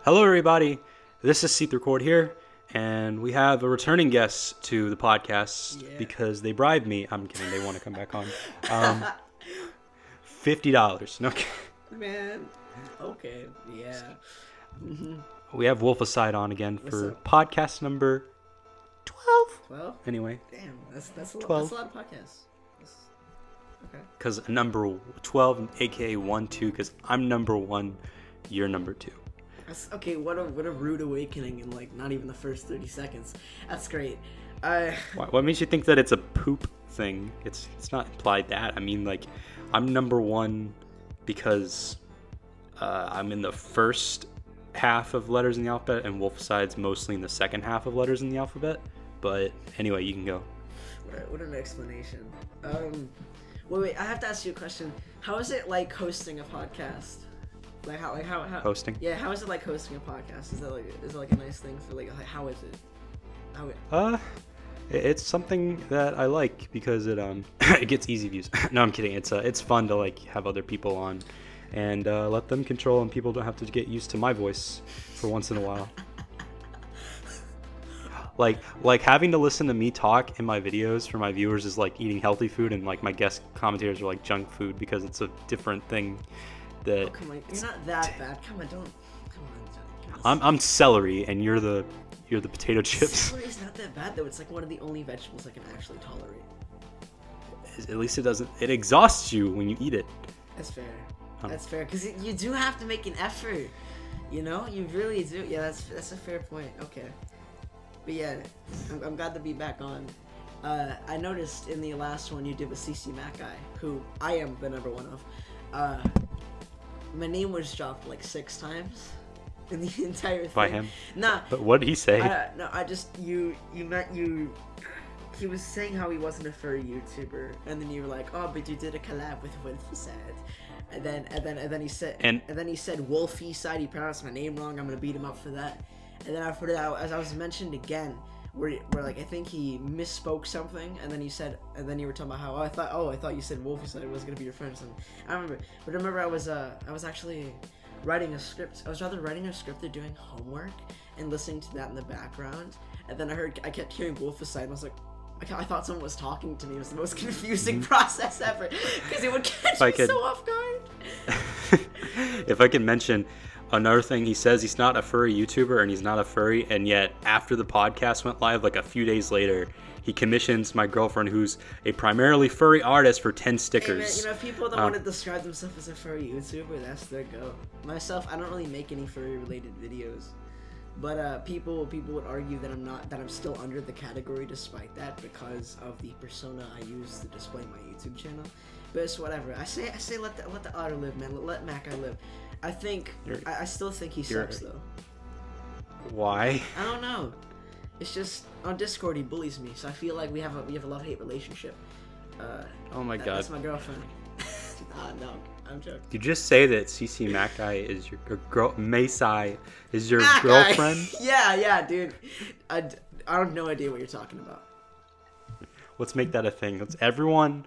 Hello, everybody. This is SeetherCord here, and we have a returning guest to the podcast because they bribed me. I'm kidding. They want to come back on. $50. No. Man. Okay. Yeah. We have Wolficide on again for podcast number 12. 12? Anyway. Damn, that's a lot. 12. That's a lot of podcasts. Okay. Because number 12, aka 1, 2, because I'm number 1, you're number 2. Okay, what a rude awakening in like not even the first 30 seconds. That's great. What makes you think that it's a poop thing? It's not implied that. I mean, like, I'm number 1 because I'm in the first half of letters in the alphabet, and Wolficide's mostly in the second half of letters in the alphabet. But anyway, you can go. What an explanation. Wait, I have to ask you a question. How is it like hosting a podcast? How Hosting? Yeah, how is it like hosting a podcast? Is it like a nice thing for like how is it? It's something that I like because it it gets easy views. No, I'm kidding. It's fun to like have other people on and let them control, and people don't have to get used to my voice for once in a while. Like having to listen to me talk in my videos for my viewers is like eating healthy food, and like my guest commentators are like junk food because it's a different thing. That come on, you're not that bad. Come on. I'm celery, and you're the potato chips. Celery's not that bad though. It's like one of the only vegetables I can actually tolerate. At least it doesn't. It exhausts you when you eat it. That's fair. That's fair, because you do have to make an effort. You know, you really do. Yeah, that's a fair point. Okay, but yeah, I'm glad to be back on. I noticed in the last one you did with CC Mackay, who I am the number 1 of. My name was dropped like 6 times in the entire thing. By him? Nah. But what did he say? No, he was saying how he wasn't a furry YouTuber, and then you were like, oh, but you did a collab with Wolficide. And then he said Wolficide. He pronounced my name wrong. I'm gonna beat him up for that. And then after that, as I was mentioned again, where like I think he misspoke something, and then you were talking about how I thought you said Wolficide was gonna be your friend or something. I remember, but I remember I was actually writing a script. I was rather writing a script or doing homework and listening to that in the background, and then I kept hearing Wolficide, and I was like, I thought someone was talking to me. It was the most confusing process ever because it would catch me so off guard. If I can mention another thing, he says he's not a furry YouTuber and he's not a furry, and yet after the podcast went live, like a few days later, he commissions my girlfriend, who's a primarily furry artist, for 10 stickers. Hey man, if people don't want to describe themselves as a furry YouTuber, that's their go. Myself, I don't really make any furry related videos, but people would argue that I'm still under the category despite that because of the persona I use to display my YouTube channel. But it's whatever. I say let the otter live, man. Let Mackay live. I still think he sucks though. Why? I don't know. It's just on Discord he bullies me, so I feel like we have a love-hate relationship. Oh my god. That's my girlfriend. No, I'm joking. Did you just say that CC Mackay is your girl? Maysai is your girlfriend? Yeah, dude. I have no idea what you're talking about. Let's make that a thing. Let's everyone.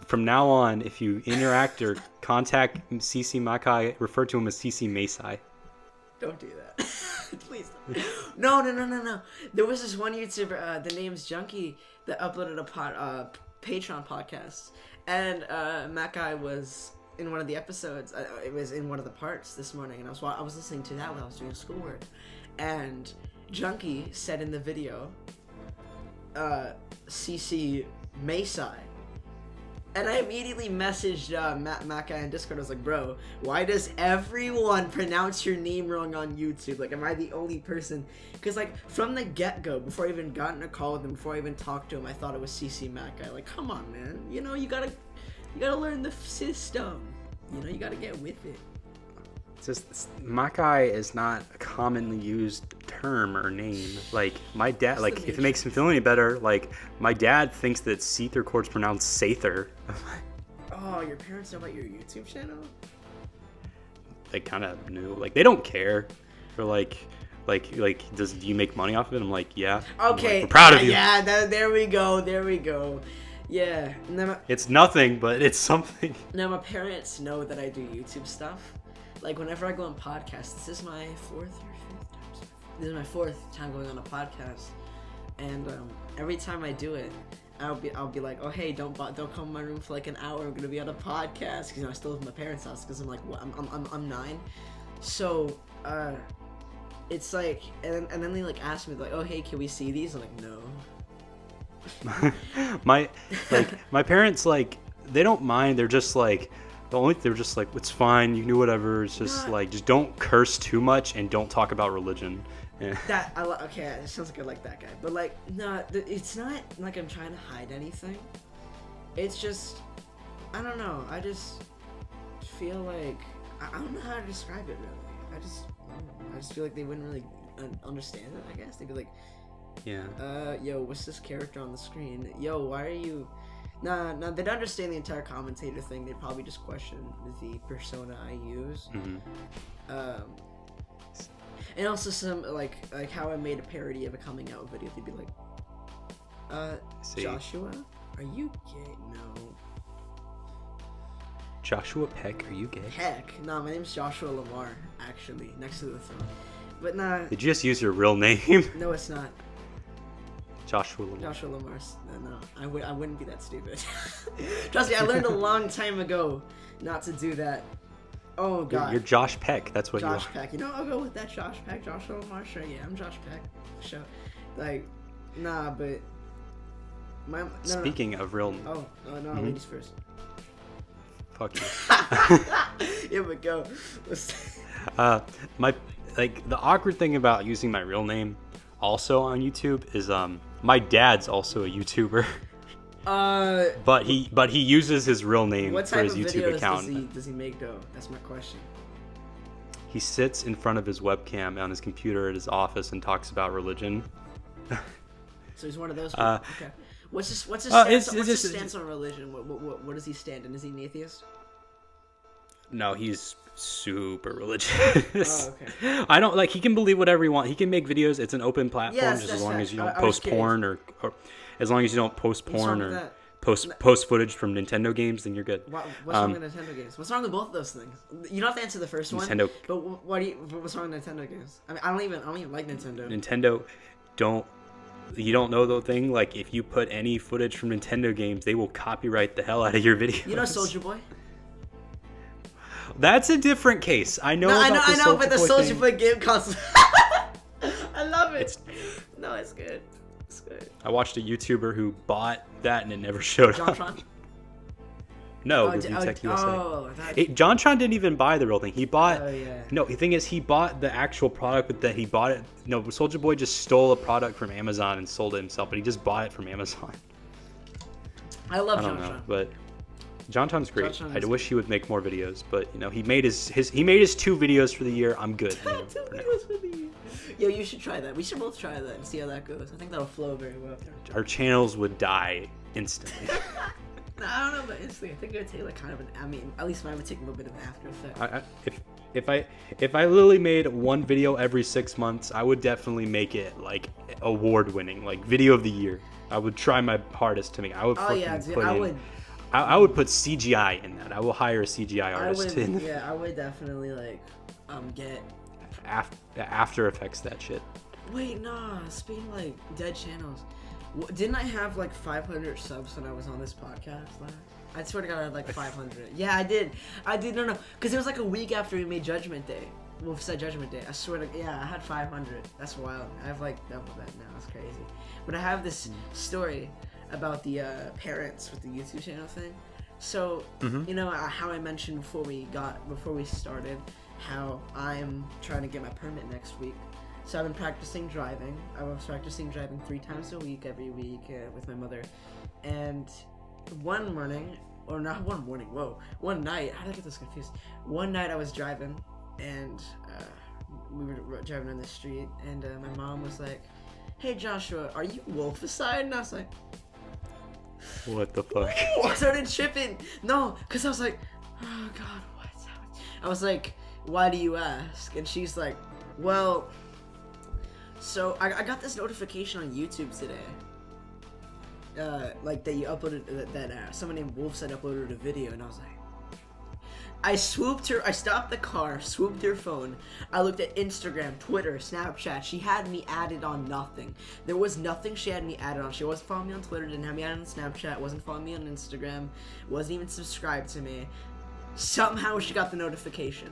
From now on, if you interact or contact CC Mackay, refer to him as CC Maysai. Don't do that. Please don't. No. There was this one YouTuber, the name's Junkie, that uploaded a Patreon podcast. And Mackay was in one of the episodes. It was in one of the parts this morning. And I was listening to that while I was doing schoolwork. And Junkie said in the video, CC Maysai. And I immediately messaged Mackay on Discord. I was like, bro, why does everyone pronounce your name wrong on YouTube? Like, am I the only person? Because, like, from the get-go, before I even got in a call with him, before I even talked to him, I thought it was CC Mackay. Like, come on, man. You know, you gotta learn the system. You know, you gotta get with it. Just Mackay is not a commonly used term or name. Like my dad, like if it makes him feel any better, like my dad thinks that SeetherCord's pronounced Sather. Oh, your parents know about your YouTube channel? They kind of knew. Like they don't care. They're like, do you make money off of it? I'm like, yeah. Okay. Like, we're proud of you. Yeah. There we go. Yeah. Now it's nothing, but it's something. Now my parents know that I do YouTube stuff. like whenever I go on podcasts, this is my fourth or fifth time. This is my fourth time going on a podcast, and every time I do it, I'll be like, oh hey, don't come in my room for like an hour. I'm gonna be on a podcast because I still live in my parents' house because I'm like I'm 9, so it's like and then they like ask me like, oh hey, can we see these? I'm like, no. my parents, like, they don't mind. They're just like it's fine, you can do whatever. It's just like, just don't curse too much and don't talk about religion. That okay, it sounds like I like that guy, but like no, it's not like I'm trying to hide anything. It's just I don't know. I just feel like I don't know how to describe it really. I just feel like they wouldn't really understand it. I guess they'd be like, yeah. Yo, what's this character on the screen? Yo, why are you? Nah, they'd understand the entire commentator thing. They'd probably just question the persona I use. And also some like how I made a parody of a coming out video. They'd be like, Joshua, are you gay? No. Joshua Peck, are you gay? Heck, nah, my name's Joshua Lamar, actually, next to the throne. But nah. Did you just use your real name? No, it's not. Joshua Lamar. Joshua Lamar. No, I wouldn't be that stupid. Trust me, I learned a long time ago not to do that. Oh god. You're Josh Peck. That's what you are. Josh Peck. You know, I'll go with that. Josh Peck. Joshua Lamar. Sure, yeah, I'm Josh Peck. Sure. Like, nah, but Speaking of real. Oh no, ladies first. Fuck you. Here we go. The awkward thing about using my real name also on YouTube is my dad's also a YouTuber. But he uses his real name for his YouTube account. What type of videos does he make though? That's my question. He sits in front of his webcam on his computer at his office and talks about religion. So he's one of those people. Okay. What's his stance on religion? What does he stand in? Is he an atheist? No, he's super religious. Oh, okay. I don't he can believe whatever he wants. He can make videos. It's an open platform, yes, just as long as you don't I post porn or as long as you don't post porn or post footage from Nintendo games, then you're good. What's wrong with Nintendo games? What's wrong with both of those things? You don't have to answer the first one. Nintendo. But what's wrong with Nintendo games? I mean, I don't even like Nintendo. You don't know the thing? Like, if you put any footage from Nintendo games, they will copyright the hell out of your video. You know Soulja Boy? That's a different case. I know. But the Soulja Boy game console. I love it. It's good. It's good. I watched a YouTuber who bought that and it never showed up. JonTron? No, Review Tech USA. JonTron didn't even buy the real thing. He bought. Oh, yeah. No, the thing is, he bought the actual product, but that he bought it. No, Soulja Boy just stole a product from Amazon and sold it himself, but he just bought it from Amazon. I love JonTron, but JonTron's great. I wish he would make more videos, but he made his 2 videos for the year. I'm good. 2 videos for the year. Yo, you should try that. We should both try that and see how that goes. I think that'll flow very well. Our channels would die instantly. No, I don't know about instantly. I think it would take like kind of at least mine would take a little bit of an after effect. If I literally made one video every 6 months, I would definitely make it like award winning, like video of the year. I would try my hardest to make. I would. I would put CGI in that. I will hire a CGI artist. I would definitely get After Effects that shit. Wait, nah. Speaking like dead channels. Didn't I have like 500 subs when I was on this podcast last? I swear to God, I had like 500. Yeah, I did. No. Because it was like a week after we made Judgment Day. Wolficide Judgment Day. I swear to I had 500. That's wild. I have like double that now. It's crazy. But I have this story about the parents with the YouTube channel thing. So, how I mentioned before we started, how I'm trying to get my permit next week. So I've been practicing driving. I was practicing driving 3 times a week, every week, with my mother. And one night, how did I get this confused? One night I was driving, and we were driving on the street, and my mom was like, "Hey Joshua, are you Wolficide?" And I was like, "What the fuck?" I started tripping. No, because I was like, "Oh God, what's happening?" I was like, "Why do you ask?" And she's like, "Well, so I got this notification on YouTube today, like that you uploaded that someone named Wolficide uploaded a video," and I was like, I swooped her. I stopped the car, swooped her phone. I looked at Instagram, Twitter, Snapchat. She had me added on nothing. There was nothing she had me added on. She wasn't following me on Twitter, didn't have me added on Snapchat, wasn't following me on Instagram, wasn't even subscribed to me. Somehow she got the notification.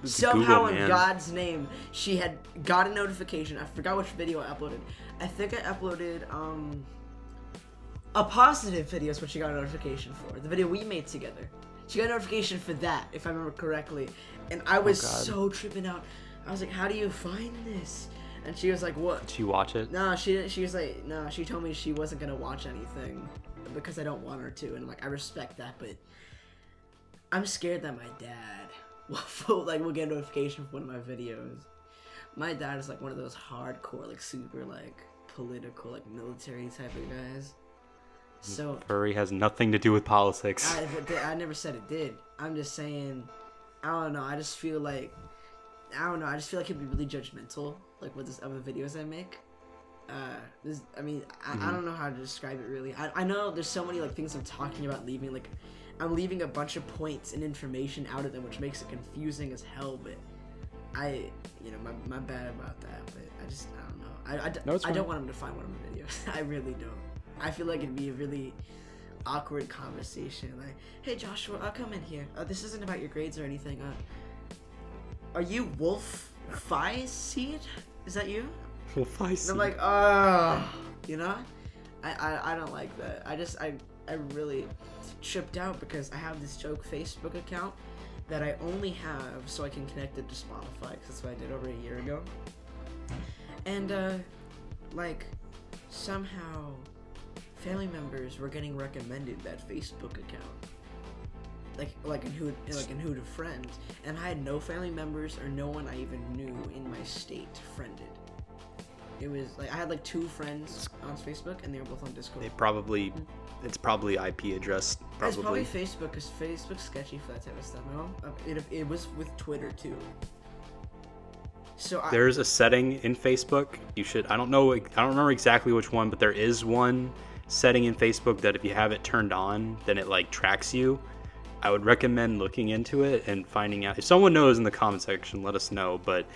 Somehow, in God's name, she had got a notification. I forgot which video I uploaded. I think I uploaded, a positive video is what she got a notification for. The video we made together. She got a notification for that, if I remember correctly. And I was so tripping out. I was like, how do you find this? And she was like, what? Did she watch it? No, she didn't. She was like, no, she told me she wasn't going to watch anything because I don't want her to. And I'm like, I respect that, but I'm scared that my dad will get a notification for one of my videos. My dad is like one of those hardcore, like super like political, like military type of guys. So Furry has nothing to do with politics. I never said it did. I'm just saying, I don't know. I just feel like he'd be really judgmental, like with this other videos I make. I don't know how to describe it really. I know there's so many like things I'm talking about leaving, like I'm leaving a bunch of points and information out of them, which makes it confusing as hell. But my bad about that. But I don't know. I don't want him to find one of my videos. I really don't. I feel like it'd be a really awkward conversation. Like, hey Joshua, I'll come in here. This isn't about your grades or anything. Are you Wolficide? Is that you? Wolficide. And I'm like, you know, I don't like that. I really tripped out because I have this joke Facebook account that I only have so I can connect it to Spotify, because that's what I did over a year ago. And like somehow family members were getting recommended that Facebook account, like in who to friend, and I had no family members or no one I even knew in my state friended. It was like I had like 2 friends on Facebook, and they were both on Discord. It's probably IP address. It's probably Facebook, because Facebook's sketchy for that type of stuff. No, it was with Twitter too. So there's a setting in Facebook. You should. I don't remember exactly which one, but there is one setting in Facebook that if you have it turned on, then it like tracks you. I would recommend looking into it and finding out. If someone knows in the comment section, let us know. But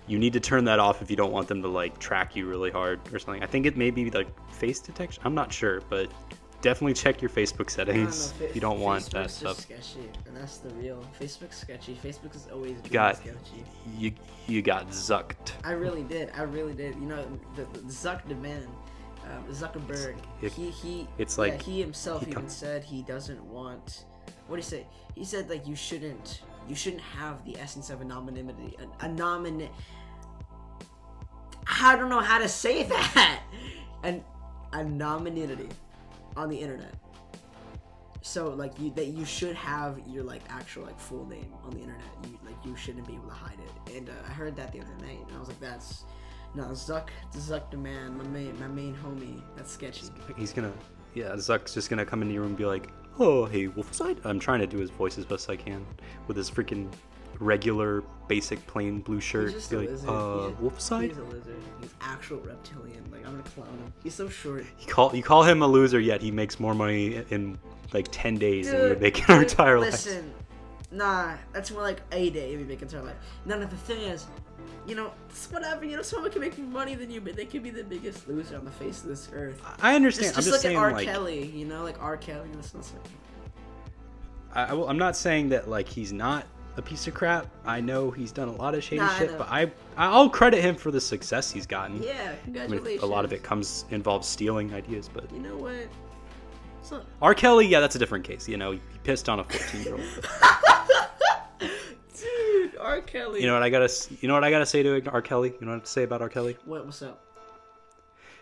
you need to turn that off if you don't want them to like track you really hard or something. I think it may be like face detection. I'm not sure, but definitely check your Facebook settings if you don't want that stuff. Sketchy, and that's the real. Facebook's sketchy. Facebook is always sketchy. You got zucked. I really did. You know, the zucked man. Zuckerberg, he himself even said he doesn't want. What did he say? He said like you shouldn't have the essence of anonymity. I don't know how to say that. Anonymity on the internet. So like you should have your like actual like full name on the internet. You shouldn't be able to hide it. And I heard that the other night, and I was like, that's. No, Zuck the man, my main homie. That's sketchy. Zuck's just gonna come into your room and be like, oh, hey, Wolficide. I'm trying to do his voice as best I can with his freaking regular, basic, plain blue shirt. He's just be a like, lizard. Wolficide? He's a lizard. He's actual reptilian. Like, I'm gonna clown him. He's so short. You call him a loser, yet he makes more money in like 10 days than we would make in our entire life. Listen, nah, that's more like a day we make in our life. No, the thing is, you know, it's whatever. You know, someone can make more money than you, but they could be the biggest loser on the face of this earth. I understand. Just I'm just look saying, at R. Kelly. You know, like R. Kelly. I'm not saying that like he's not a piece of crap. I know he's done a lot of shady shit, but I'll credit him for the success he's gotten. Yeah, congratulations. I mean, a lot of it involves stealing ideas, but you know what? R. Kelly, yeah, that's a different case. You know, he pissed on a 14-year-old. Dude, R. Kelly. You know what I gotta say to R. Kelly? You know what I have to say about R. Kelly? What's up?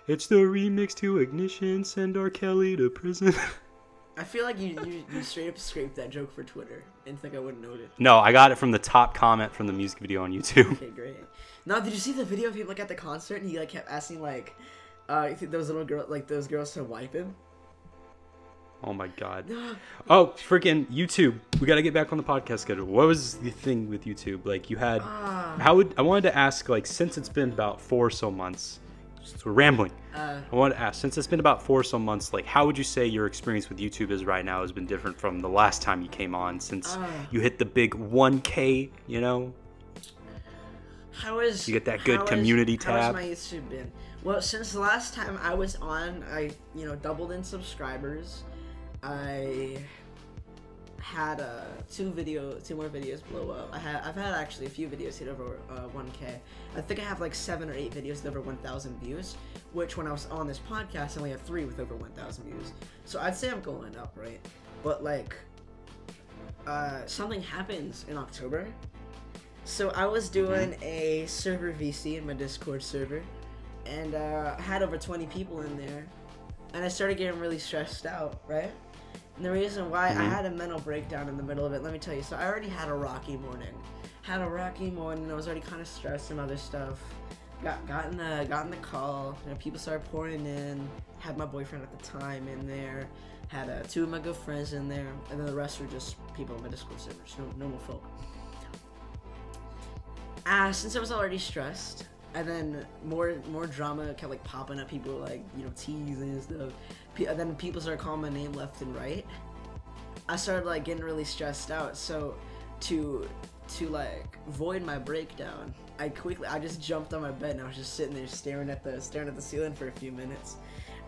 It's the remix to Ignition. Send R. Kelly to prison. I feel like you straight up scraped that joke for Twitter and think I wouldn't know it. No, I got it from the top comment from the music video on YouTube. Okay, great. Now, did you see the video of him like at the concert and he like kept asking like, those little girls, like those girls to wipe him? Oh my god. Oh, freaking YouTube. We gotta get back on the podcast schedule. What was the thing with YouTube? Like you had, I wanted to ask, like, since it's been about 4 or so months, we're rambling. I want to ask, since it's been about 4 some months, like, how would you say your experience with YouTube is right now has been different from the last time you came on, since you hit the big 1K, you know? You get that good community tab. How has my YouTube been? Well, since the last time I was on, I, doubled in subscribers. I had 2 more videos blow up. I've had actually a few videos hit over 1K. I think I have like 7 or 8 videos with over 1,000 views, which when I was on this podcast I only have 3 with over 1,000 views. So I'd say I'm going up, right? But like something happens in October. So I was doing a server VC in my Discord server, and I had over 20 people in there, and I started getting really stressed out, right? And the reason why I had a mental breakdown in the middle of it, let me tell you. So I already had a rocky morning. I was already kind of stressed and other stuff. Got in the call. People started pouring in. Had my boyfriend at the time in there. Had 2 of my good friends in there, and then the rest were just people in my Discord servers. No more folk. Since I was already stressed, and then more drama kept like popping up. People were like, teasing and stuff. And then people started calling my name left and right. I started like getting really stressed out. So to like void my breakdown, I just jumped on my bed and I was just sitting there staring at the ceiling for a few minutes.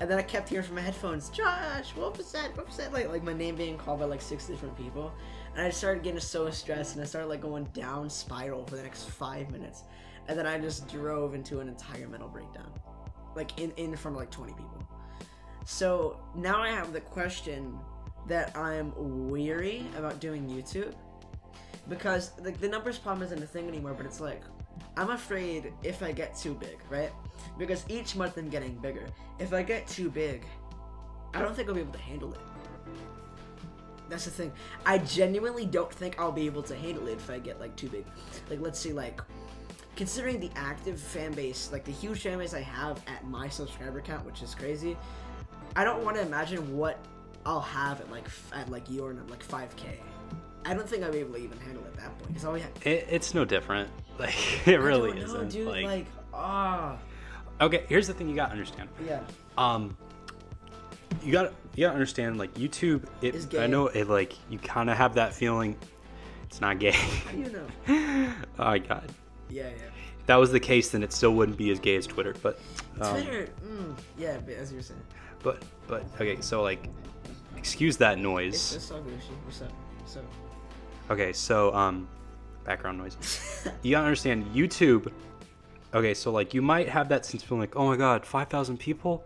And then I kept hearing from my headphones, Josh, Wolficide, like my name being called by like 6 different people. And I started getting so stressed, and I started like going down spiral for the next 5 minutes. And then I just drove into an entire mental breakdown, like in front of like 20 people. So now I have the question that I'm weary about doing YouTube, because like the numbers problem isn't a thing anymore, but it's like I'm afraid if I get too big, right? Because each month I'm getting bigger. If I get too big, I don't think I'll be able to handle it. That's the thing. I genuinely don't think I'll be able to handle it if I get like too big. Like, let's see, like, considering the active fan base, like the huge fan base I have at my subscriber count, which is crazy, I don't want to imagine what I'll have at your number, like 5K. I don't think I'll be able to even handle it at that point. Because it's no different. Like, it really isn't. Dude, Okay, here's the thing you gotta understand. Yeah. You gotta understand, like, YouTube, I know it, like, you kind of have that feeling. It's not gay. How do you know? Oh my god. Yeah. If that was the case, then it still wouldn't be as gay as Twitter. But Twitter, yeah, as you were saying. But okay, so like, excuse that noise. It's all good. What's up? Okay, so background noise. You gotta understand, YouTube. Okay, so like, you might have that sense of feeling like, oh my god, 5,000 people.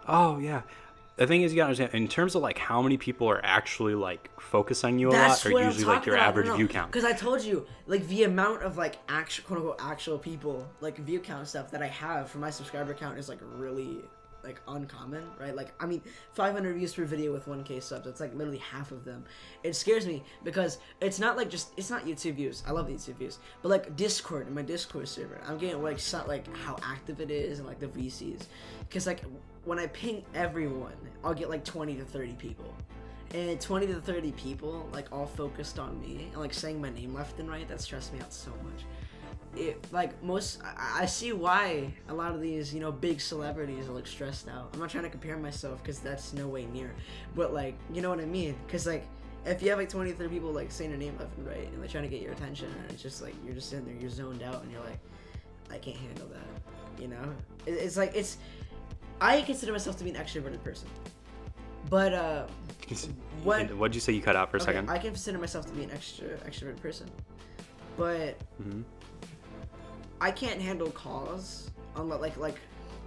Oh yeah. The thing is, you gotta understand, in terms of like how many people are actually like focusing on you a lot, or usually like your average view count. Because I told you, like, the amount of like actual, quote unquote, actual people, like view count stuff that I have for my subscriber count is like really like uncommon, right? Like, I mean, 500 views per video with 1K subs, it's like literally half of them. It scares me because it's not like it's not YouTube views. I love the YouTube views, but like Discord, in my Discord server, I'm getting like how active it is and like the VCs, because like when I ping everyone, I'll get like 20 to 30 people, and 20 to 30 people like all focused on me and like saying my name left and right. That stressed me out so much. I see why a lot of these, big celebrities are like stressed out. I'm not trying to compare myself because that's no way near, but like, you know what I mean? Because like, if you have like 20, 30 people like saying your name left and right and like trying to get your attention, and it's just like you're just sitting there, you're zoned out, and you're like, I can't handle that. It's like I consider myself to be an extroverted person, but what'd you say you cut out for a second? I consider myself to be an extroverted person, but. I can't handle calls on like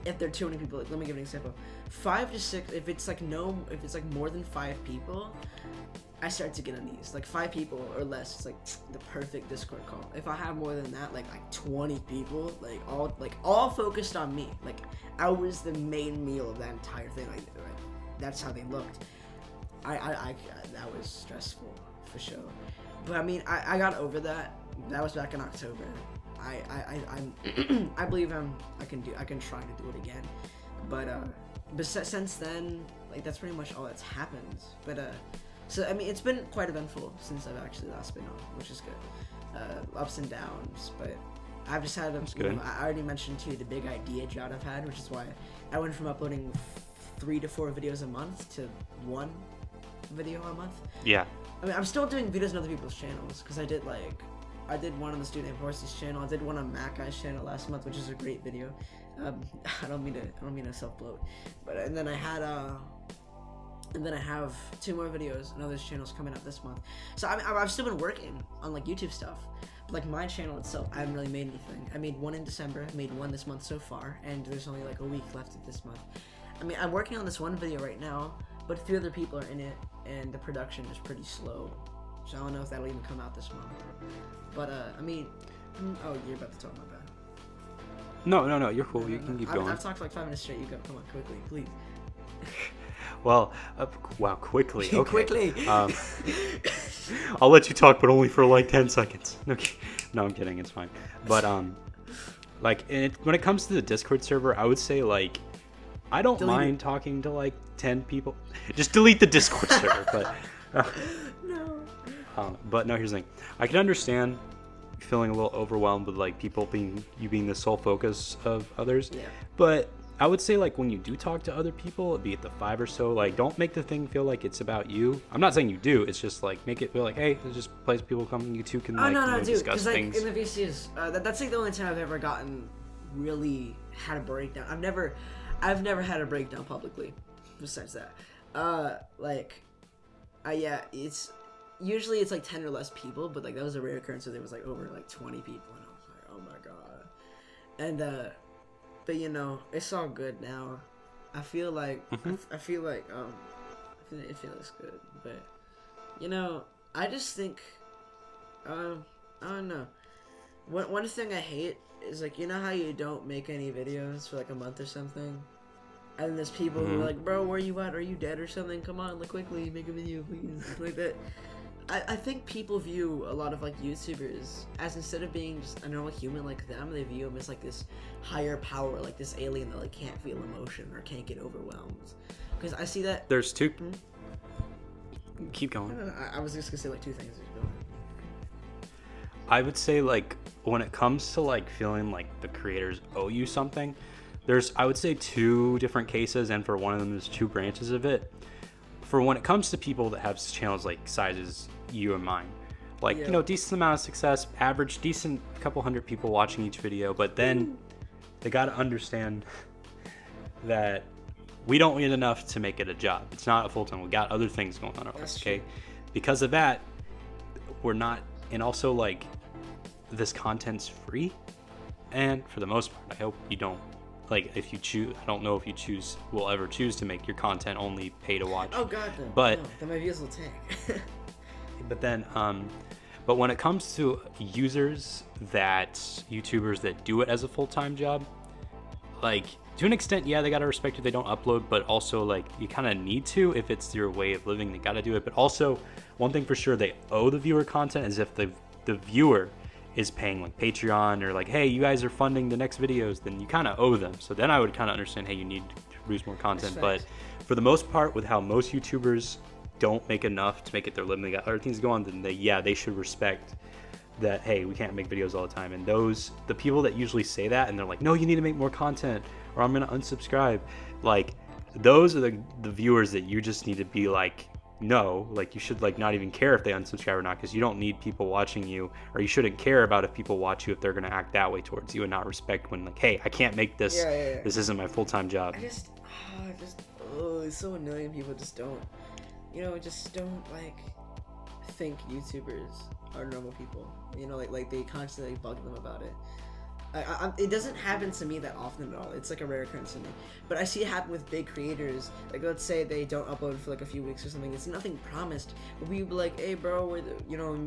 if there are too many people. Like, let me give an example. 5 to 6. If it's like more than 5 people, I start to get uneasy. Like 5 people or less, it's like the perfect Discord call. If I have more than that, like 20 people, all focused on me. Like I was the main meal of that entire thing. Like, right? That's how they looked. I that was stressful for sure. But I mean, I got over that. That was back in October. I believe I can try to do it again, but since then, like, that's pretty much all that's happened. But so I mean, it's been quite eventful since I've actually last been on, which is good. Ups and downs, but I've just had I already mentioned to you the big idea drought I've had, which is why I went from uploading 3 to 4 videos a month to 1 video a month. Yeah. I mean, I'm still doing videos on other people's channels because I did one on the Student Horsey's channel. I did one on Mac Guy's channel last month, which is a great video. I don't mean to self-bloat, but and then I have 2 more videos on other channels coming up this month. So I've still been working on like YouTube stuff. But, like my channel itself, I haven't really made anything. I made 1 in December, I made 1 this month so far, and there's only like a week left of this month. I mean, I'm working on this one video right now, but 3 other people are in it, and the production is pretty slow. So I don't know if that'll even come out this month. But I mean, oh, you're about to talk about that. No, you're cool. You can keep going. I've talked for like 5 minutes straight. You go, come on, quickly, please. Well, wow, quickly. Okay. Quickly. I'll let you talk, but only for like 10 seconds. Okay. No, I'm kidding. It's fine. But like, when it comes to the Discord server, I would say like, I don't mind talking to like 10 people. Just delete the Discord server. But No. But no, here's the thing. I can understand feeling a little overwhelmed with like people being the sole focus of others. Yeah. But I would say like when you do talk to other people, be it the 5 or so, like don't make the thing feel like it's about you. I'm not saying you do. It's just like make it feel like, hey, there's just a place people come and you two can like discuss things. Like in the VCs, that's like the only time I've ever gotten really had a breakdown. I've never had a breakdown publicly. Besides that, yeah, it's usually it's like 10 or less people, but like that was a rare occurrence where there was like over like 20 people, and I was like, oh my god. And but you know, it's all good now. I feel like I feel like it feels good, but you know, I just think I don't know. One thing I hate is like, you know how you don't make any videos for like a month or something, and then there's people who are like, bro, where you at? Are you dead or something? Come on, like quickly make a video, please. Like that. I think people view a lot of like YouTubers as, instead of being just a normal human like them, they view them as like this higher power, like this alien that like can't feel emotion or can't get overwhelmed. Because I see that there's 2. Keep going. No, I was just gonna say like 2 things. I would say like when it comes to like feeling like the creators owe you something, there's I would say 2 different cases, and for one of them there's 2 branches of it. For when it comes to people that have channels like sizes you and mine, like you know, decent amount of success, average decent couple hundred people watching each video, but then they got to understand that we don't need enough to make it a job. It's not a full-time. We got other things going on. Okay, because of that, we're not, and also like this content's free, and for the most part, I hope you don't. Like if you choose, I don't know if you will ever choose to make your content only pay to watch. Oh god, no. But no, then my views will tank. But then, but when it comes to YouTubers that do it as a full-time job, like to an extent, yeah, they gotta respect it. They don't upload, but also like you kind of need to if it's their way of living. They gotta do it. But also, one thing for sure, they owe the viewer content, as if the viewer is paying like Patreon or like, hey, you guys are funding the next videos, then you kind of owe them. So then I would kind of understand, hey, you need to produce more content. But for the most part, with how most YouTubers don't make enough to make it their living, they got other things going on, then they should respect that, hey, we can't make videos all the time. And the people that usually say that and they're like, no, you need to make more content or I'm gonna unsubscribe, like those are the viewers that you just need to be like, no, like you should like not even care if they unsubscribe or not, because you don't need people watching you, or you shouldn't care about if people watch you if they're gonna act that way towards you and not respect when like, hey, I can't make this. This isn't my full-time job. It's so annoying. People just don't, just don't like think YouTubers are normal people. Like they constantly bug them about it. It doesn't happen to me that often at all. It's like a rare occurrence to me. But I see it happen with big creators. Like, let's say they don't upload for like a few weeks or something. It's nothing promised. But we be like, hey, bro, we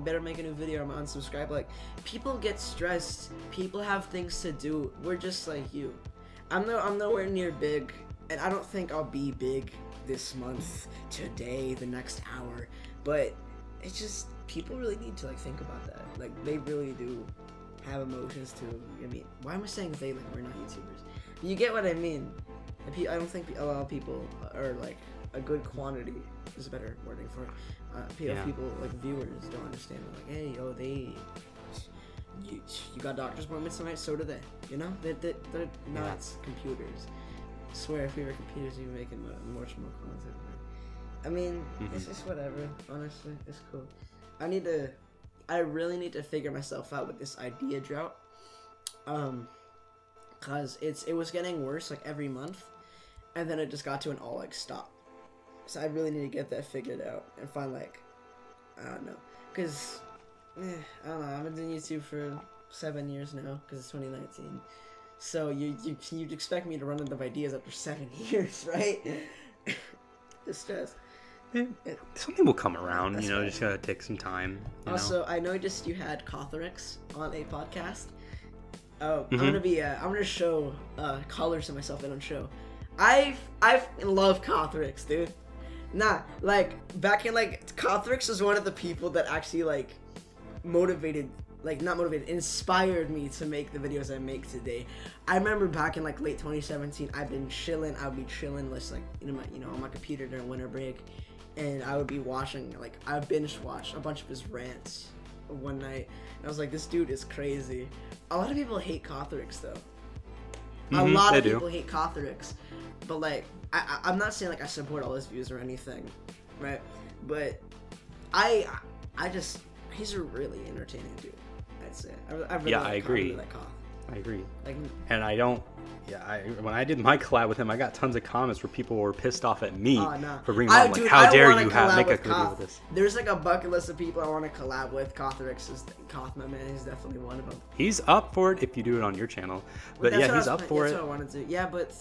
better make a new video. I'm unsubscribe. Like, people get stressed. People have things to do. We're just like you. I'm nowhere near big, and I don't think I'll be big this month, today, the next hour. But it's just, people really need to like think about that. Like, they really do have emotions too. I mean, why am I saying they, like we're not YouTubers? You get what I mean. I don't think a lot of people are like, a good quantity is a better wording for it. People like viewers don't understand. Like, hey, you got doctor's appointments tonight, so do they. You know, they're not computers. I swear, if we were computers, we'd be making much more content. I mean, it's just whatever. Honestly, it's cool. I really need to figure myself out with this idea drought. Cause it was getting worse like every month, and then it just got to an all like stop. So I really need to get that figured out and find like, I don't know, cause I don't know. I've been doing YouTube for 7 years now, cause it's 2019. So you'd expect me to run out of ideas after 7 years, right? It's just. Something will come around, you know. Just gotta take some time. Also, I noticed you had Cotherix on a podcast. Oh, I'm gonna show colors to myself. I don't show. I love Cotherix, dude. Nah, like back in like Cotherix was one of the people that actually like inspired me to make the videos I make today. I remember back in like late 2017, I would be chilling just like on my computer during winter break, and I would be watching I binge watched a bunch of his rants one night, and I was like, this dude is crazy. A lot of people hate Cotherix though. A lot of people hate Cotherix, but like I'm not saying like I support all his views or anything, right? But I just he's a really entertaining dude. I'd say. I agree. Really like Koth. I agree. Like, and I don't. Yeah, when I did my collab with him, I got tons of comments where people were pissed off at me for bringing him on. Like, how dare you make a video with this? There's like a bucket list of people I want to collab with. Cotherix is my man. He's definitely one of them. He's up for it if you do it on your channel. But yeah, he's up for it. That's what I wanted to. Yeah, but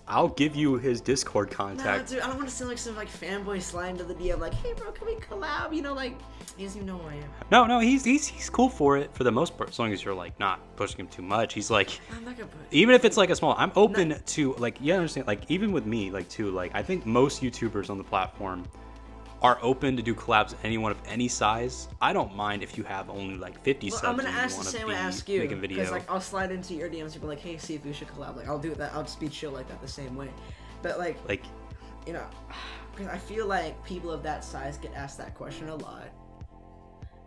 I'll give you his Discord contact. Nah, dude, I don't want to sound like some like fanboy slime to the DM. Like, hey, bro, can we collab? You know, like he doesn't even know who I am. No, he's cool for it for the most part, as long as you're like not pushing him too much. He's like, I'm not gonna push. Even if it's like a small, I'm open to like, you understand, like even with me, like too, like I think most YouTubers on the platform are open to do collabs with anyone of any size. I don't mind if you have only like 50 subs. I'm gonna ask the same way I ask you. Making video. Because like I'll slide into your DMs and be like, hey, see if we should collab. Like I'll do that. I'll just be chill like that the same way. But like you know, because I feel like people of that size get asked that question a lot,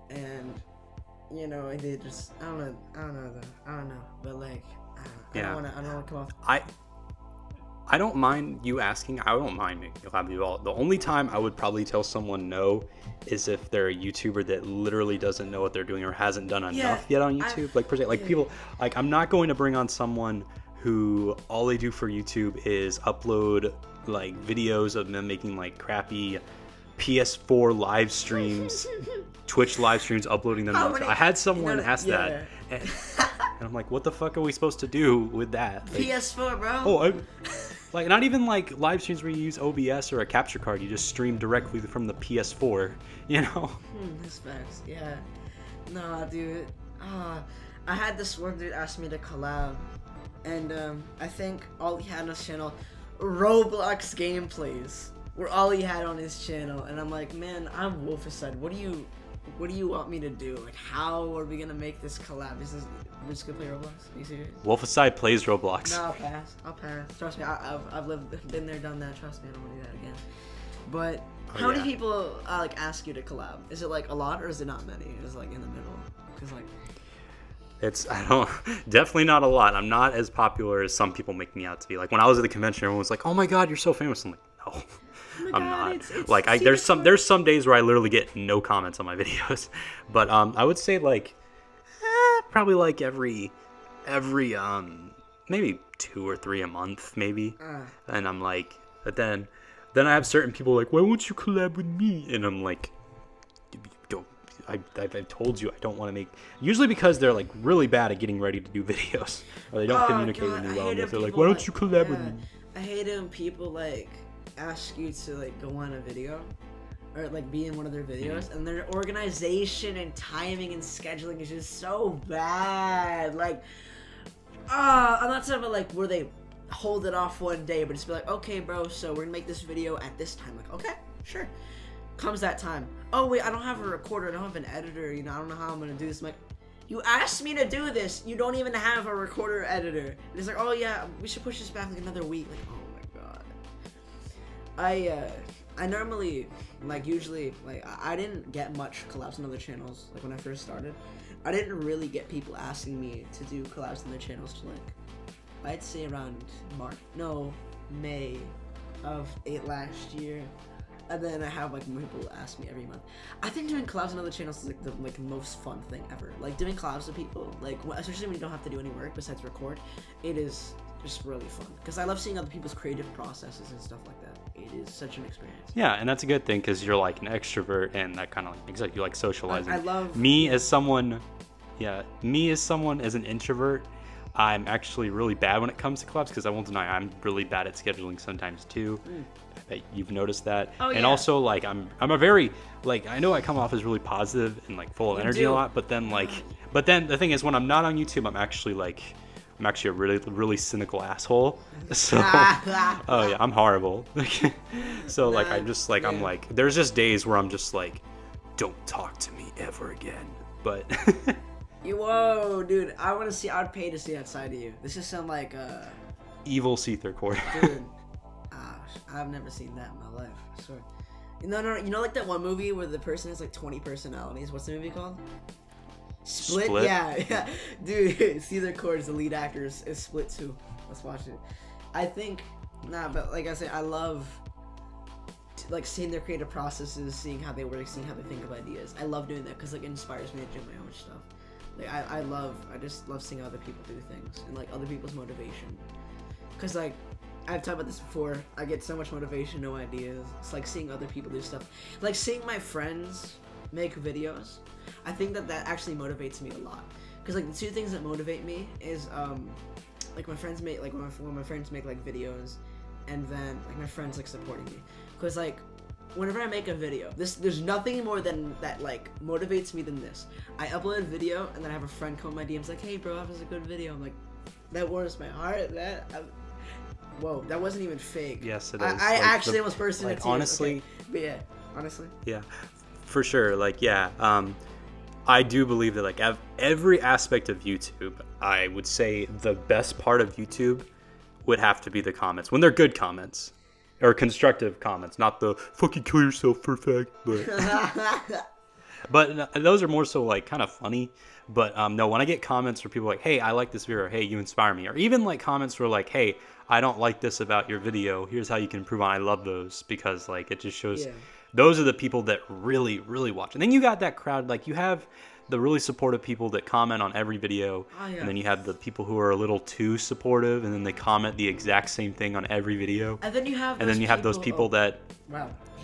and you know, they just I don't know, but like I don't want to come off. I don't mind you asking. I don't mind making a collab with you all. The only time I would probably tell someone no is if they're a YouTuber that literally doesn't know what they're doing or hasn't done enough yet on YouTube. People, like I'm not going to bring on someone who all they do for YouTube is upload like videos of them making like crappy PS4 live streams, Twitch live streams, uploading them. I had someone ask that. And I'm like, what the fuck are we supposed to do with that? Like, PS4, bro. Like not even like live streams where you use OBS or a capture card. You just stream directly from the PS4, you know? That's facts. Yeah. Nah, dude. I had this one dude ask me to collab, and I think all he had on his channel, Roblox gameplays, were all he had on his channel, and I'm like, man, I'm Wolficide. What do you want me to do? Like, how are we gonna make this collab? We're just gonna play Roblox? Are you serious? Wolficide plays Roblox. No, I'll pass. Trust me, I've been there, done that. Trust me, I don't want to do that again. But how many people like ask you to collab? Is it like a lot, or is it not many? Is it like in the middle? Because like, definitely not a lot. I'm not as popular as some people make me out to be. Like when I was at the convention, everyone was like, "Oh my god, you're so famous." I'm like, no. I'm not. There's some days where I literally get no comments on my videos, but I would say like probably like every maybe 2 or 3 a month maybe, and I'm like, but then I have certain people like, why won't you collab with me? And I'm like, I've told you I don't want to make, usually because they're like really bad at getting ready to do videos, or they don't communicate with me well enough. They're like, why don't you collab with me? I hate it when people like ask you to like go on a video or like be in one of their videos, and their organization and timing and scheduling is just so bad. Like, I'm not talking about like where they hold it off one day, but just be like, okay, bro, so we're gonna make this video at this time. Like, okay, sure. Comes that time, oh wait, I don't have a recorder, I don't have an editor, you know, I don't know how I'm gonna do this. I'm like, you asked me to do this, you don't even have a recorder or editor. And it's like, oh yeah, we should push this back like another week. Like, oh my god. I normally, like, usually, like, I didn't get much collabs on other channels, like, when I first started. I didn't really get people asking me to do collabs on their channels to like, I'd say around May of last year. And then I have like more people ask me every month. I think doing collabs on other channels is like the most fun thing ever. Like doing collabs with people, like especially when you don't have to do any work besides record, it is just really fun. Because I love seeing other people's creative processes and stuff like that. It is such an experience. Yeah, and that's a good thing because you're like an extrovert and that kind of like exactly you like socializing. I love me as someone. Yeah, me as an introvert. I'm actually really bad when it comes to collabs because I won't deny I'm really bad at scheduling sometimes too. I bet you've noticed that. Oh, yeah. And also like I'm a very like I know I come off as really positive and like full of energy a lot, but then the thing is when I'm not on YouTube I'm actually a really cynical asshole. So oh yeah, I'm horrible. So like I'm just like I'm like there's just days where I'm just like don't talk to me ever again. But whoa, dude! I'd pay to see that side of you. This just sound like evil SeetherCord. Dude, I've never seen that in my life. I swear. No. You know, like that one movie where the person has like 20 personalities. What's the movie called? Split? Yeah. Dude, SeetherCord is the lead actor. Is Split too. Let's watch it. I think, but like I said, I love like seeing their creative processes, seeing how they work, seeing how they think of ideas. I love doing that because like it inspires me to do my own stuff. Like I just love seeing other people do things and like other people's motivation. Cause like I've talked about this before, I get so much motivation, no ideas. It's like seeing other people do stuff, like seeing my friends make videos. I think that actually motivates me a lot. Cause like the two things that motivate me is like my friends make when my friends make like videos, and then like my friends like supporting me. Cause like whenever I make a video, there's nothing more than that like motivates me than this. I upload a video and then I have a friend come in my DMs like, "Hey bro, that was a good video." I'm like, that warms my heart. Whoa, that wasn't even fake. Yes, it is. I actually almost burst into tears. Honestly, okay. But yeah, honestly. Yeah, for sure. Like yeah, I do believe that like every aspect of YouTube, I would say the best part of YouTube would have to be the comments when they're good comments. Or constructive comments, not the fucking kill yourself for fact. But those are more so like kind of funny. But no, when I get comments where people are like, "Hey, I like this video," or "Hey, you inspire me," or even like comments where like, "Hey, I don't like this about your video. Here's how you can improve on." I love those because like it just shows those are the people that really, really watch. And then you got that crowd, like you have the really supportive people that comment on every video, and then you have the people who are a little too supportive, and then they comment the exact same thing on every video. And then you have those people that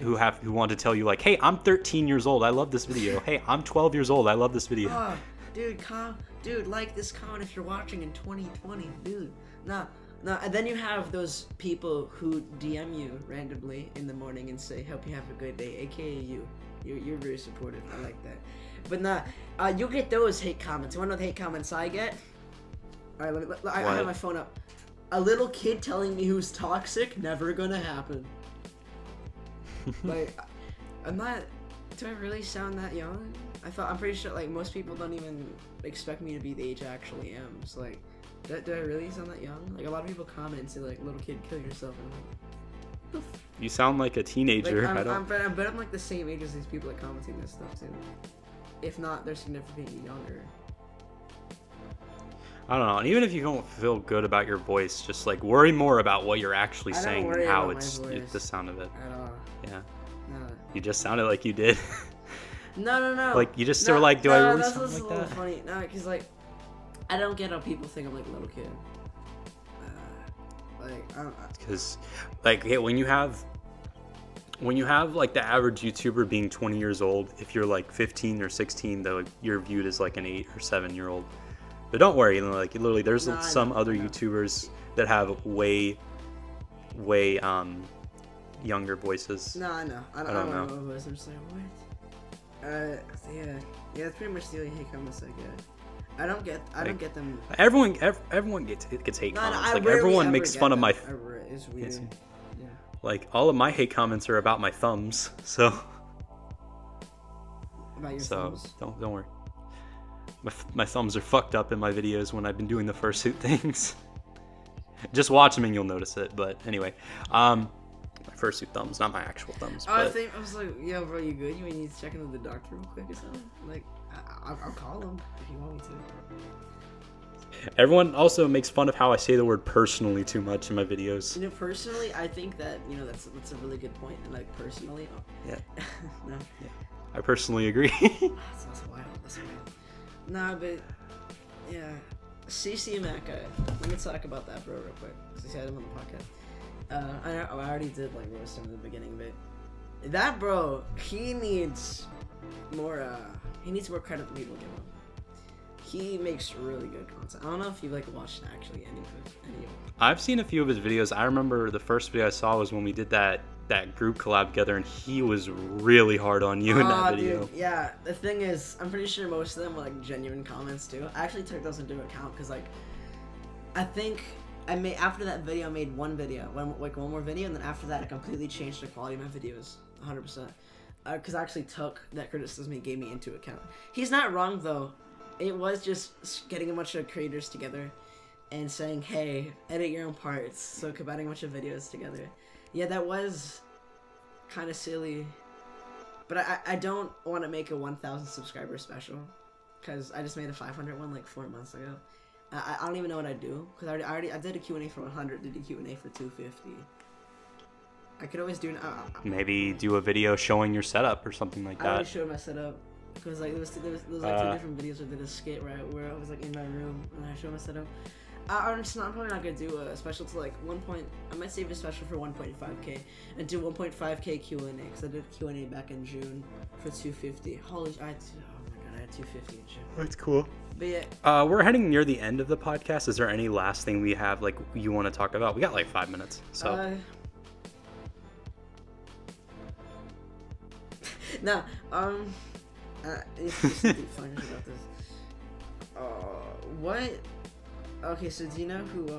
who want to tell you like, "Hey, I'm 13 years old. I love this video. Hey, I'm 12 years old. I love this video." Oh, dude, like this comment if you're watching in 2020, dude. No. And then you have those people who DM you randomly in the morning and say, "Hope you have a good day," aka you. You're very supportive. I like that. But you'll get those hate comments. You wanna know the hate comments I get? All right, I have my phone up. A little kid telling me who's toxic, never gonna happen. Like, do I really sound that young? I'm pretty sure like most people don't even expect me to be the age I actually am. It's like, do I really sound that young? Like a lot of people comment and say like, "Little kid, kill yourself," and I'm like, you sound like a teenager. Like, I'm like the same age as these people that commenting this stuff too. If not, they're significantly younger. I don't know. And even if you don't feel good about your voice, just like worry more about what you're actually saying and how it's the sound of it. At all. Yeah. No. You just sounded like you did. No. Like you just were like, do I really sound like that? That's a little funny. No, because like I don't get how people think I'm like a little kid. Because like when you have like the average YouTuber being 20 years old, if you're like 15 or 16, though, you're viewed as like an 8 or 7-year-old. But don't worry, like literally, there's some other YouTubers that have way younger voices. No, I know. I don't know what voice. I'm just like, what? Yeah, that's pretty much the only hate comments I get. I don't get them. Everyone gets hate comments. Like everyone makes fun of my. It's weird. Yeah. Like all of my hate comments are about my thumbs. So. About your thumbs. Don't worry. My thumbs are fucked up in my videos when I've been doing the fursuit things. Just watch them and you'll notice it. But anyway, my fursuit thumbs, not my actual thumbs. I was like, yo, bro, you good? You need to check into the doctor real quick or something? Like, I'll call him if you want me to. Everyone also makes fun of how I say the word personally too much in my videos. You know, personally, I think that, you know, that's a really good point. And like personally, yeah, no, yeah, I personally agree. that's wild. That's wild. Nah, but yeah, CC Mecca. Let me talk about that bro real quick. Cause I had him on the podcast. I already did like roast him in the beginning, but that bro, he needs more. He needs more credit than people give him. He makes really good content. I don't know if you like watched actually any of it. I've seen a few of his videos. I remember the first video I saw was when we did that group collab together, and he was really hard on you in that video. Dude, yeah, the thing is, I'm pretty sure most of them were like genuine comments too. I actually took those into account because like, I think after that video I made one more video, and then after that I completely changed the quality of my videos, 100%. Because I actually took that criticism he gave me into account. He's not wrong though. It was just getting a bunch of creators together and saying, hey, edit your own parts, so combining a bunch of videos together. Yeah, that was kind of silly. But I don't want to make a 1,000 subscriber special, because I just made a 500 one like 4 months ago. I don't even know what I do, because I did a Q&A for 100, did a Q&A for 250. I could always do maybe do a video showing your setup or something like that. I already showed my setup. Because like there was like 2 different videos where I did a skit where I was like in my room and I showed my setup. I'm probably not gonna do a special to like I might save a special for 1.5k and do 1.5k Q&A, because I did Q&A back in June for 250. Holy, oh my god, I had 250 in June. That's cool. But yeah, we're heading near the end of the podcast. Is there any last thing we have like you want to talk about? We got like 5 minutes, so. No, it's just something funny about this. What? Okay, so do you know who, do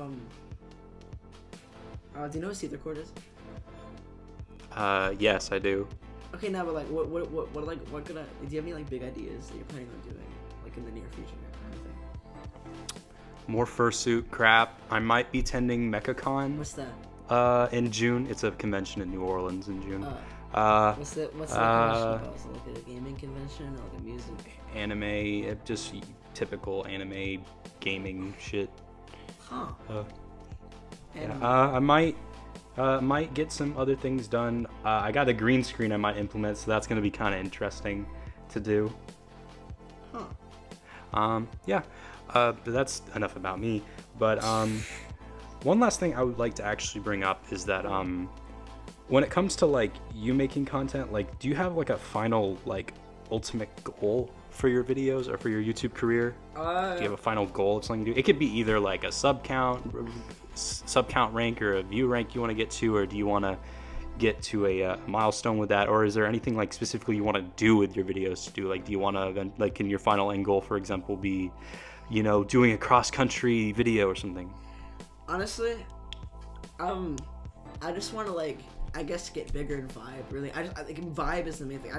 you know what SeetherCord is? Yes, I do. Okay, now, but like, what do you have any like big ideas that you're planning on doing, like in the near future or anything? More fursuit crap. I might be attending MechaCon. What's that? In June. It's a convention in New Orleans in June. What's the convention about? Is it like a gaming convention or like a music? Anime, just typical anime gaming shit. Huh. Yeah, I might get some other things done. I got a green screen I might implement, so that's gonna be kind of interesting to do. Huh. Yeah. But that's enough about me. But one last thing I would like to actually bring up is that when it comes to like you making content, like do you have like a final like ultimate goal for your videos or for your YouTube career? Do you have a final goal of something to do? It could be either like a sub count rank or a view rank you want to get to, or do you want to get to a milestone with that, or is there anything like specifically you want to do with your videos to do? Like, do you want to like in your final end goal, for example, be, you know, doing a cross country video or something? Honestly, I just want to like, I guess, get bigger in vibe. Really, I think vibe is the main thing.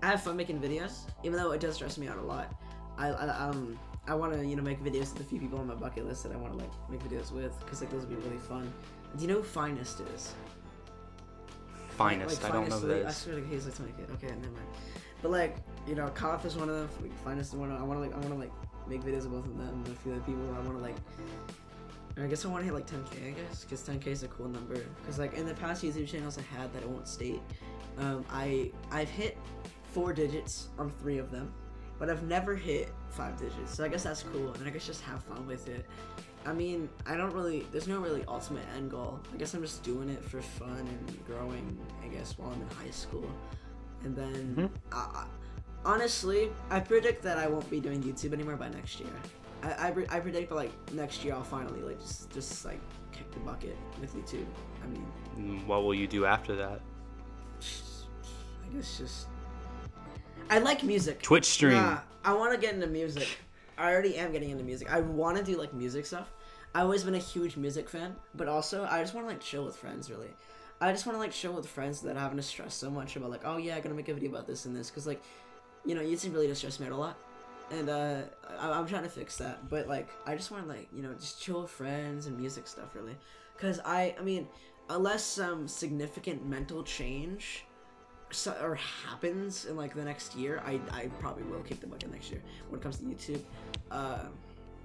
I have fun making videos, even though it does stress me out a lot. I want to, you know, make videos with a few people on my bucket list that I want to like make videos with, because like those would be really fun. Do you know who Finest is? Finest, like, I don't know who that is. I swear to God, he's like 20K. Okay, never mind. But like, you know, Koth is one of them. Like, Finest is one of them. I want to like make videos of both of them and a few other people. I want to like, I guess I want to hit like 10K, I guess, because 10K is a cool number. Because like in the past YouTube channels I had that I won't state, I've hit 4 digits on 3 of them, but I've never hit 5 digits. So I guess that's cool, and I guess just have fun with it. I mean, there's no really ultimate end goal. I guess I'm just doing it for fun and growing, I guess, while I'm in high school. And then, honestly, I predict that I won't be doing YouTube anymore by next year. I predict by like next year I'll finally like just like kick the bucket with YouTube. I mean, what will you do after that? I guess just, I like music. Twitch stream. Nah, I want to get into music. I already am getting into music. I want to do like music stuff. I've always been a huge music fan, but also I just want to like chill with friends. Really, I just want to like chill with friends that having to stress so much about like, oh yeah, I'm gonna make a video about this and this, because like, you know, YouTube really does stress me out a lot, and I'm trying to fix that. But like, I just want to like, you know, just chill with friends and music stuff really, because I mean, unless some significant mental change or happens in like the next year, I probably will kick the bucket next year when it comes to YouTube.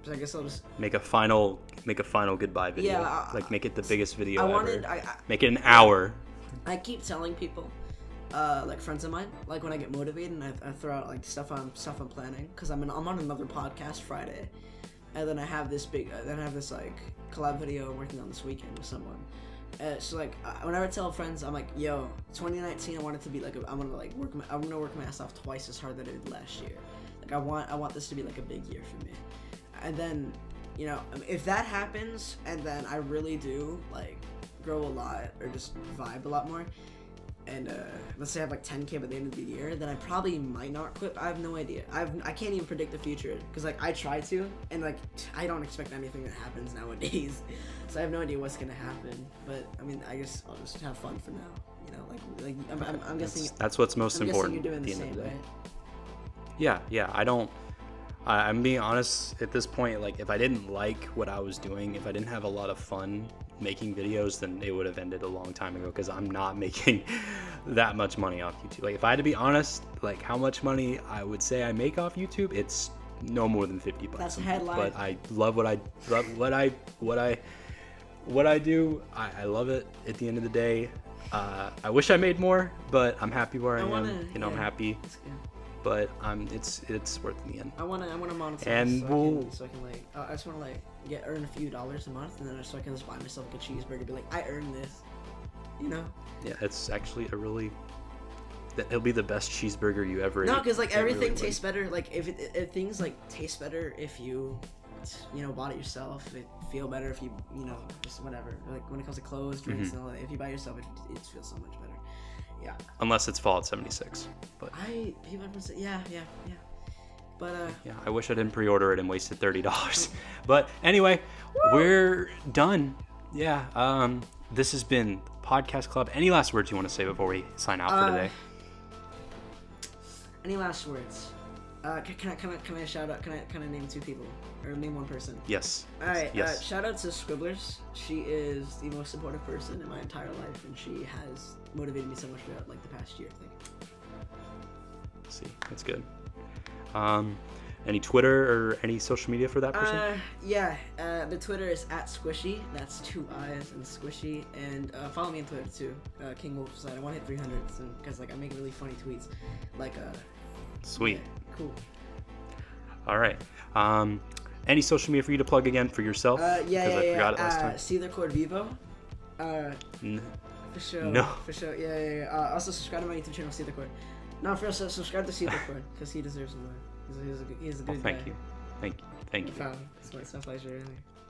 So I guess I'll just make a final goodbye video. Yeah, like make it the biggest video ever. Make it an hour. I keep telling people, like friends of mine, like when I get motivated and I throw out like stuff I'm planning, because I'm on another podcast Friday, and then I have this like collab video I'm working on this weekend with someone. So like whenever I tell friends, I'm like, yo, 2019, I want it to be like I'm gonna work my ass off twice as hard than I did last year. Like I want this to be like a big year for me. And then, you know, if that happens, and then I really do like grow a lot or just vibe a lot more, and let's say I have like 10K by the end of the year, then I probably might not quit. I have no idea. I can't even predict the future, because like I try to, and like I don't expect anything that happens nowadays, so I have no idea what's gonna happen. But I mean, I guess I'll just have fun for now. You know, like I'm guessing that's what's most important. You're doing at the end same, of the day. right? Yeah. I'm being honest at this point. Like, if I didn't like what I was doing, if I didn't have a lot of fun making videos, then it would have ended a long time ago, because I'm not making that much money off YouTube. Like, if I had to be honest, like how much money I would say I make off YouTube, it's no more than $50. That's a headline. But I love what I do. I love it at the end of the day. I wish I made more, but I'm happy where I am. You know, I'm happy. But it's worth it in the end. I wanna monetize, and so I can like I just wanna like earn a few dollars a month, and then so I can just buy myself like a cheeseburger, be like, I earned this, you know? Yeah, it's actually it'll be the best cheeseburger you ever ate. No, because like everything tastes better. Like if things like taste better if you know, bought it yourself. It feel better if you know, just whatever. Like when it comes to clothes, drinks, and all that. If you buy it yourself, it feels so much better. Yeah. Unless it's Fallout 76, but people have been saying, yeah. But yeah, I wish I didn't pre-order it and wasted $30. But anyway, we're done. Yeah. This has been Podcast Club. Any last words you want to say before we sign out for today? Any last words? Can I shout out? Can I name two people or name one person? Yes. All right. Yes. Shout out to Scribblers. She is the most supportive person in my entire life, and she has motivated me so much throughout like the past year. I think. See, that's good. Any Twitter or any social media for that person? Yeah. The Twitter is @Squishy. That's 2 I's and Squishy. And follow me on Twitter too. King Wolficide. I want to hit 300 soon, because like I make really funny tweets. Like Sweet. Yeah, cool. All right. Any social media for you to plug again for yourself? Yeah. I forgot it last time. SeetherCord Vivo. For sure. No. For sure. Yeah. Also subscribe to my YouTube channel, SeetherCord. No, for real, subscribe to SeetherCord, because he deserves more. He's a good guy. Thank you. It's my pleasure.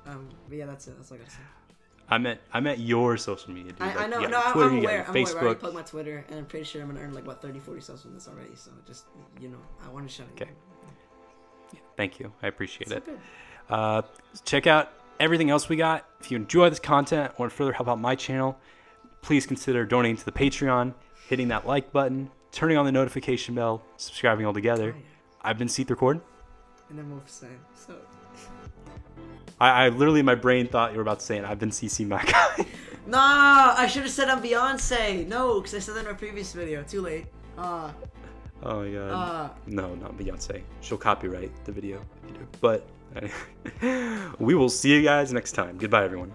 But yeah, that's it. That's all I gotta say. I meant your social media, dude. I know. No, Twitter, I'm aware. Facebook. I already plugged my Twitter, and I'm pretty sure I'm gonna earn like 30-40 subs from this already. So just, you know, I want to shout it. Okay. Yeah, thank you. I appreciate it. Good. Check out everything else we got. If you enjoy this content, want to further help out my channel, please consider donating to the Patreon, hitting that like button, turning on the notification bell, subscribing all together. Oh, yeah. I've been SeetherCord. And I'm Wolficide. So. I literally, my brain thought you were about to say it. I've been CC my guy. Nah, I should have said I'm Beyonce. No, because I said that in our previous video. Too late. Oh my god. No, not Beyonce. She'll copyright the video if you do. But we will see you guys next time. Goodbye, everyone.